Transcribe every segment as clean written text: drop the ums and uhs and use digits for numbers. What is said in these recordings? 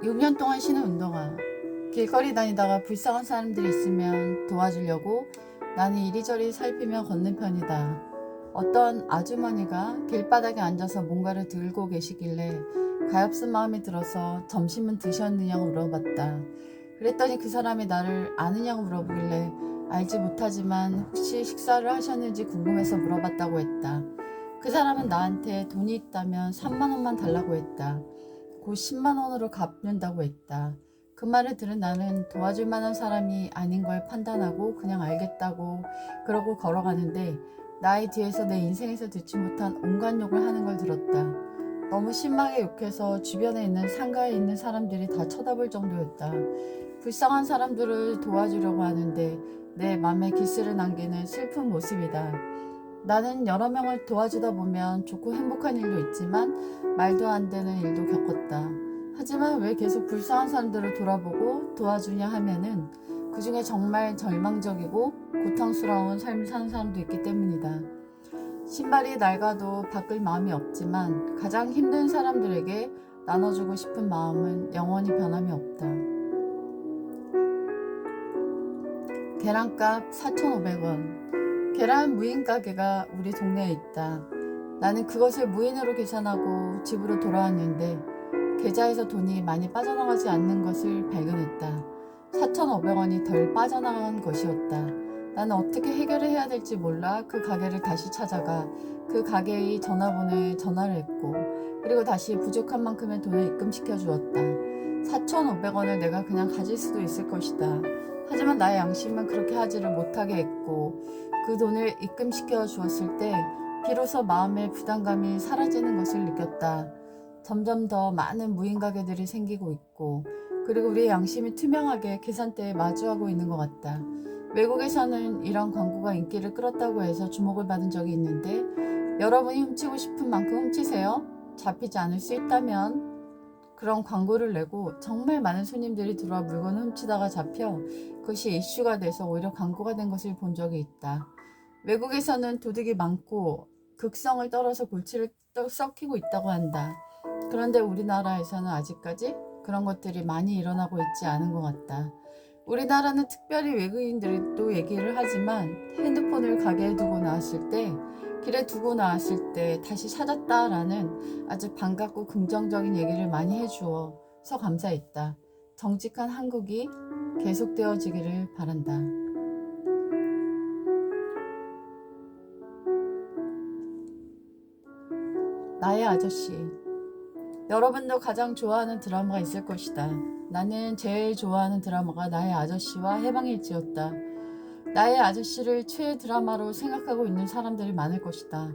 6년 동안 쉬는 운동화. 길거리 다니다가 불쌍한 사람들이 있으면 도와주려고 나는 이리저리 살피며 걷는 편이다. 어떤 아주머니가 길바닥에 앉아서 뭔가를 들고 계시길래 가엾은 마음이 들어서 점심은 드셨느냐고 물어봤다. 그랬더니 그 사람이 나를 아느냐고 물어보길래 알지 못하지만 혹시 식사를 하셨는지 궁금해서 물어봤다고 했다. 그 사람은 나한테 돈이 있다면 3만 원만 달라고 했다. 곧 10만 원으로 갚는다고 했다. 그 말을 들은 나는 도와줄 만한 사람이 아닌 걸 판단하고 그냥 알겠다고 그러고 걸어가는데 나의 뒤에서 내 인생에서 듣지 못한 온갖 욕을 하는 걸 들었다. 너무 심하게 욕해서 주변에 있는 상가에 있는 사람들이 다 쳐다볼 정도였다. 불쌍한 사람들을 도와주려고 하는데 내 맘에 기스를 남기는 슬픈 모습이다. 나는 여러 명을 도와주다 보면 좋고 행복한 일도 있지만 말도 안 되는 일도 겪었다. 하지만 왜 계속 불쌍한 사람들을 돌아보고 도와주냐 하면은 그 중에 정말 절망적이고 고통스러운 삶을 사는 사람도 있기 때문이다. 신발이 낡아도 바꿀 마음이 없지만 가장 힘든 사람들에게 나눠주고 싶은 마음은 영원히 변함이 없다. 계란값 4,500원. 계란 무인 가게가 우리 동네에 있다. 나는 그것을 무인으로 계산하고 집으로 돌아왔는데 계좌에서 돈이 많이 빠져나가지 않는 것을 발견했다. 4,500원이 덜 빠져나간 것이었다. 나는 어떻게 해결을 해야 될지 몰라 그 가게를 다시 찾아가 그 가게의 전화번호에 전화를 했고 그리고 다시 부족한 만큼의 돈을 입금시켜 주었다. 4,500원을 내가 그냥 가질 수도 있을 것이다. 하지만 나의 양심은 그렇게 하지를 못하게 했고 그 돈을 입금시켜 주었을 때 비로소 마음의 부담감이 사라지는 것을 느꼈다. 점점 더 많은 무인 가게들이 생기고 있고 그리고 우리의 양심이 투명하게 계산대에 마주하고 있는 것 같다. 외국에서는 이런 광고가 인기를 끌었다고 해서 주목을 받은 적이 있는데 여러분이 훔치고 싶은 만큼 훔치세요. 잡히지 않을 수 있다면 그런 광고를 내고 정말 많은 손님들이 들어와 물건을 훔치다가 잡혀 그것이 이슈가 돼서 오히려 광고가 된 것을 본 적이 있다. 외국에서는 도둑이 많고 극성을 떨어서 골치를 썩히고 있다고 한다. 그런데 우리나라에서는 아직까지 그런 것들이 많이 일어나고 있지 않은 것 같다. 우리나라는 특별히 외국인들도 얘기를 하지만 핸드폰을 가게에 두고 나왔을 때 길에 두고 나왔을 때 다시 찾았다라는 아주 반갑고 긍정적인 얘기를 많이 해주어서 감사했다. 정직한 한국이 계속되어지기를 바란다. 나의 아저씨. 여러분도 가장 좋아하는 드라마가 있을 것이다. 나는 제일 좋아하는 드라마가 나의 아저씨와 해방일지였다. 나의 아저씨를 최애 드라마로 생각하고 있는 사람들이 많을 것이다.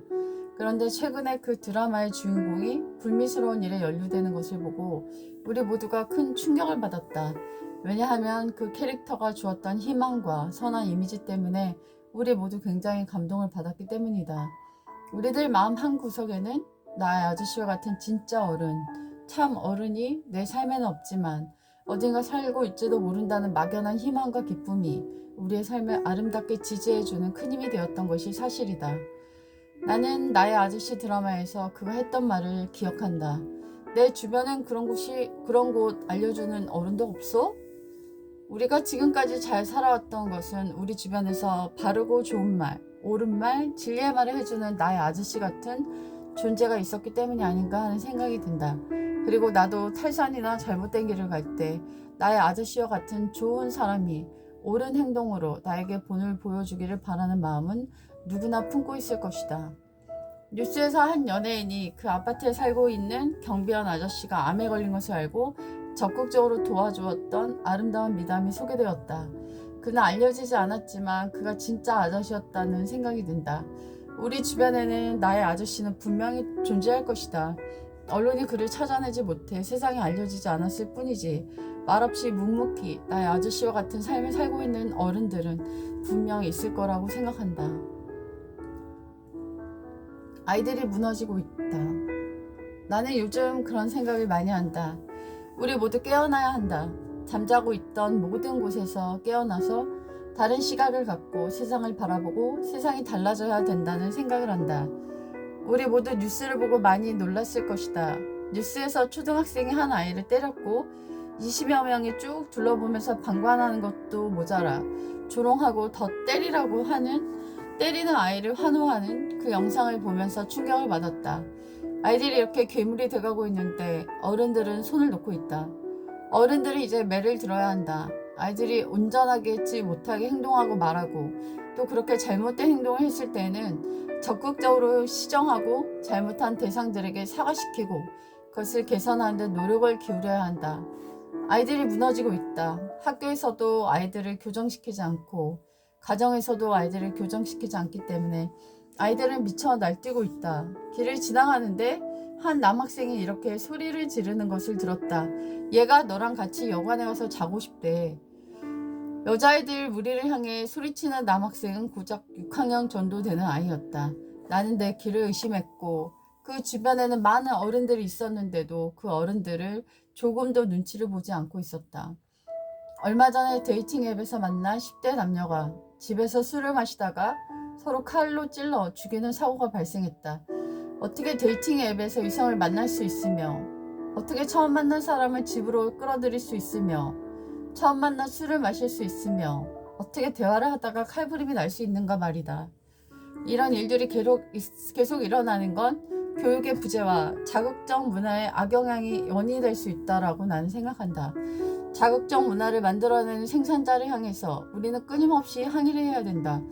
그런데 최근에 그 드라마의 주인공이 불미스러운 일에 연루되는 것을 보고 우리 모두가 큰 충격을 받았다. 왜냐하면 그 캐릭터가 주었던 희망과 선한 이미지 때문에 우리 모두 굉장히 감동을 받았기 때문이다. 우리들 마음 한구석에는 나의 아저씨와 같은 진짜 어른, 참 어른이 내 삶에는 없지만 어딘가 살고 있지도 모른다는 막연한 희망과 기쁨이 우리의 삶을 아름답게 지지해주는 큰 힘이 되었던 것이 사실이다. 나는 나의 아저씨 드라마에서 그가 했던 말을 기억한다. 내 주변엔 그런 곳 알려주는 어른도 없어? 우리가 지금까지 잘 살아왔던 것은 우리 주변에서 바르고 좋은 말, 옳은 말, 진리의 말을 해주는 나의 아저씨 같은 존재가 있었기 때문이 아닌가 하는 생각이 든다. 그리고 나도 탈선이나 잘못된 길을 갈 때 나의 아저씨와 같은 좋은 사람이 옳은 행동으로 나에게 본을 보여주기를 바라는 마음은 누구나 품고 있을 것이다. 뉴스에서 한 연예인이 그 아파트에 살고 있는 경비원 아저씨가 암에 걸린 것을 알고 적극적으로 도와주었던 아름다운 미담이 소개되었다. 그는 알려지지 않았지만 그가 진짜 아저씨였다는 생각이 든다. 우리 주변에는 나의 아저씨는 분명히 존재할 것이다. 언론이 그를 찾아내지 못해 세상에 알려지지 않았을 뿐이지 말없이 묵묵히 나의 아저씨와 같은 삶을 살고 있는 어른들은 분명히 있을 거라고 생각한다. 아이들이 무너지고 있다. 나는 요즘 그런 생각을 많이 한다. 우리 모두 깨어나야 한다. 잠자고 있던 모든 곳에서 깨어나서 다른 시각을 갖고 세상을 바라보고 세상이 달라져야 된다는 생각을 한다. 우리 모두 뉴스를 보고 많이 놀랐을 것이다. 뉴스에서 초등학생이 한 아이를 때렸고 20여 명이 쭉 둘러보면서 방관하는 것도 모자라 조롱하고 더 때리라고 하는, 때리는 아이를 환호하는 그 영상을 보면서 충격을 받았다. 아이들이 이렇게 괴물이 돼가고 있는데 어른들은 손을 놓고 있다. 어른들이 이제 매를 들어야 한다. 아이들이 온전하게 못하게 행동하고 말하고, 또 그렇게 잘못된 행동을 했을 때는 적극적으로 시정하고 잘못한 대상들에게 사과시키고 그것을 개선하는 데 노력을 기울여야 한다. 아이들이 무너지고 있다. 학교에서도 아이들을 교정시키지 않고 가정에서도 아이들을 교정시키지 않기 때문에 아이들은 미쳐 날뛰고 있다. 길을 지나가는데 한 남학생이 이렇게 소리를 지르는 것을 들었다. 얘가 너랑 같이 여관에 가서 자고 싶대. 여자아이들 무리를 향해 소리치는 남학생은 고작 6학년 정도 되는 아이였다. 나는 내 길을 의심했고 그 주변에는 많은 어른들이 있었는데도 그 어른들을 조금도 눈치를 보지 않고 있었다. 얼마 전에 데이팅 앱에서 만난 10대 남녀가 집에서 술을 마시다가 서로 칼로 찔러 죽이는 사고가 발생했다. 어떻게 데이팅 앱에서 이성을 만날 수 있으며, 어떻게 처음 만난 사람을 집으로 끌어들일 수 있으며, 처음 만나 술을 마실 수 있으며, 어떻게 대화를 하다가 칼부림이 날 수 있는가 말이다. 이런 일들이 계속 일어나는 건 교육의 부재와 자극적 문화의 악영향이 원인이 될 수 있다라고 나는 생각한다. 자극적 문화를 만들어내는 생산자를 향해서 우리는 끊임없이 항의를 해야 된다.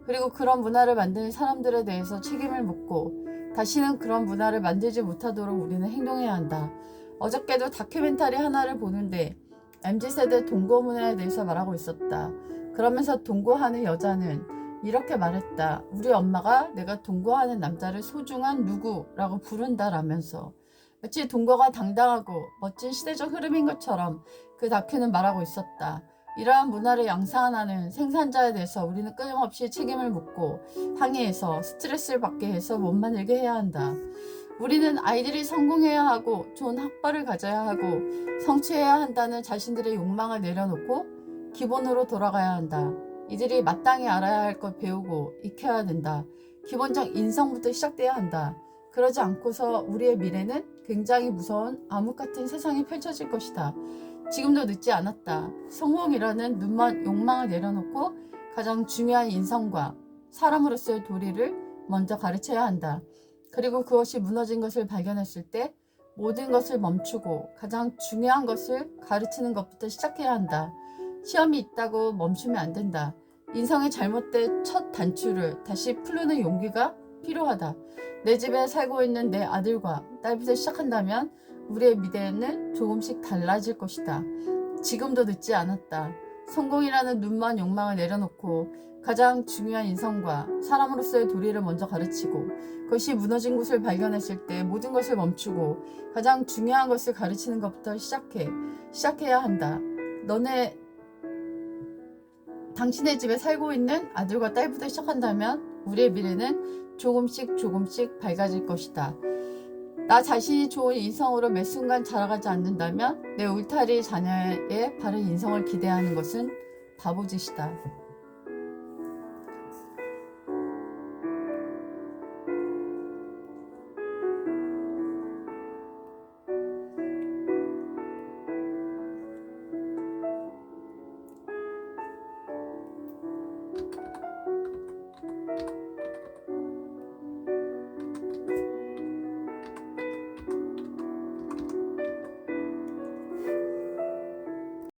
그리고 그런 문화를 만드는 사람들에 대해서 책임을 묻고 다시는 그런 문화를 만들지 못하도록 우리는 행동해야 한다. 어저께도 다큐멘터리 하나를 보는데 MZ세대 동거 문화에 대해서 말하고 있었다. 그러면서 동거하는 여자는 이렇게 말했다. 우리 엄마가 내가 동거하는 남자를 소중한 누구라고 부른다라면서, 마치 동거가 당당하고 멋진 시대적 흐름인 것처럼 그 다큐는 말하고 있었다. 이러한 문화를 양산하는 생산자에 대해서 우리는 끊임없이 책임을 묻고 항의해서 스트레스를 받게 해서 못 만들게 해야 한다. 우리는 아이들이 성공해야 하고 좋은 학벌을 가져야 하고 성취해야 한다는 자신들의 욕망을 내려놓고 기본으로 돌아가야 한다. 이들이 마땅히 알아야 할 것 배우고 익혀야 된다. 기본적 인성부터 시작돼야 한다. 그러지 않고서 우리의 미래는 굉장히 무서운 암흑 같은 세상이 펼쳐질 것이다. 지금도 늦지 않았다. 성공이라는 눈먼 욕망을 내려놓고 가장 중요한 인성과 사람으로서의 도리를 먼저 가르쳐야 한다. 그리고 그것이 무너진 것을 발견했을 때 모든 것을 멈추고 가장 중요한 것을 가르치는 것부터 시작해야 한다. 시험이 있다고 멈추면 안 된다. 인성의 잘못된 첫 단추를 다시 풀는 용기가 필요하다. 내 집에 살고 있는 내 아들과 딸부터 시작한다면 우리의 미래는 조금씩 달라질 것이다. 지금도 늦지 않았다. 성공이라는 눈먼 욕망을 내려놓고 가장 중요한 인성과 사람으로서의 도리를 먼저 가르치고 그것이 무너진 곳을 발견했을 때 모든 것을 멈추고 가장 중요한 것을 가르치는 것부터 시작해야 한다. 당신의 집에 살고 있는 아들과 딸부터 시작한다면 우리의 미래는 조금씩 밝아질 것이다. 나 자신이 좋은 인성으로 매 순간 자라가지 않는다면 내 울타리 자녀의 바른 인성을 기대하는 것은 바보짓이다.